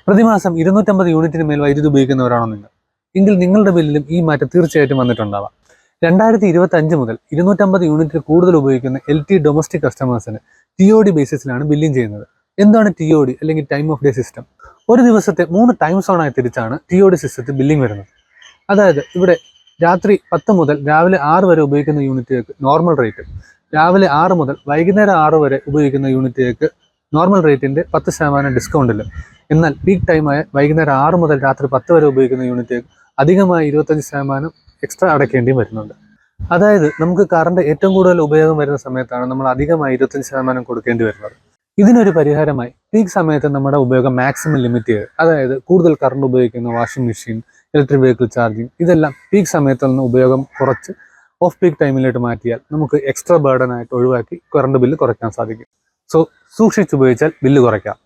പ്രതിമാസം 250 യൂണിറ്റിന് മേൽ വൈദ്യുതി ഉപയോഗിക്കുന്നവരാണോ നിങ്ങൾ? എങ്കിൽ നിങ്ങളുടെ ബില്ലിലും ഈ മാറ്റം തീർച്ചയായിട്ടും വന്നിട്ടുണ്ടാവാം. 2025 മുതൽ 250 യൂണിറ്റിൽ കൂടുതൽ ഉപയോഗിക്കുന്ന LT ഡൊമസ്റ്റിക് കസ്റ്റമേഴ്സിന് TOD ബേസിസിലാണ് ബില്ലിംഗ് ചെയ്യുന്നത്. എന്താണ് TOD അല്ലെങ്കിൽ ടൈം ഓഫ് ഡേ സിസ്റ്റം? ഒരു ദിവസത്തെ 3 ടൈം സോണായി തിരിച്ചാണ് TOD സിസ്റ്റത്തിൽ ബില്ലിംഗ് വരുന്നത്. അതായത് ഇവിടെ രാത്രി 10 മുതൽ രാവിലെ 6 വരെ ഉപയോഗിക്കുന്ന യൂണിറ്റുകൾക്ക് നോർമൽ റേറ്റ്, രാവിലെ 6 മുതൽ വൈകുന്നേരം 6 വരെ ഉപയോഗിക്കുന്ന യൂണിറ്റുകൾക്ക് നോർമൽ റേറ്റിൻ്റെ 10% ഡിസ്കൗണ്ടിൽ, എന്നാൽ പീക്ക് ടൈമായ വൈകുന്നേരം 6 മുതൽ രാത്രി 10 വരെ ഉപയോഗിക്കുന്ന യൂണിറ്റുകൾക്ക് അധികമായി 25% എക്സ്ട്രാ അടയ്ക്കേണ്ടിയും വരുന്നുണ്ട്. അതായത് നമുക്ക് കറണ്ട് ഏറ്റവും കൂടുതൽ ഉപയോഗം വരുന്ന സമയത്താണ് നമ്മൾ അധികമായി 25% കൊടുക്കേണ്ടി വരുന്നത്. ഇതിനൊരു പരിഹാരമായി പീക്ക് സമയത്ത് നമ്മുടെ ഉപയോഗം മാക്സിമം ലിമിറ്റ് ചെയ്ത്, അതായത് കൂടുതൽ കറണ്ട് ഉപയോഗിക്കുന്ന washing machine, electric vehicle charging, ഇതെല്ലാം പീക്ക് സമയത്ത് നിന്ന് ഉപയോഗം കുറച്ച് ഓഫ് പീക്ക് ടൈമിലോട്ട് മാറ്റിയാൽ നമുക്ക് എക്സ്ട്രാ ബർഡൻ ആയിട്ട് ഒഴിവാക്കി കറണ്ട് ബില്ല് കുറയ്ക്കാൻ സാധിക്കും. സൂക്ഷിച്ചുപയോഗിച്ചാൽ ബില്ല് കുറയ്ക്കാം.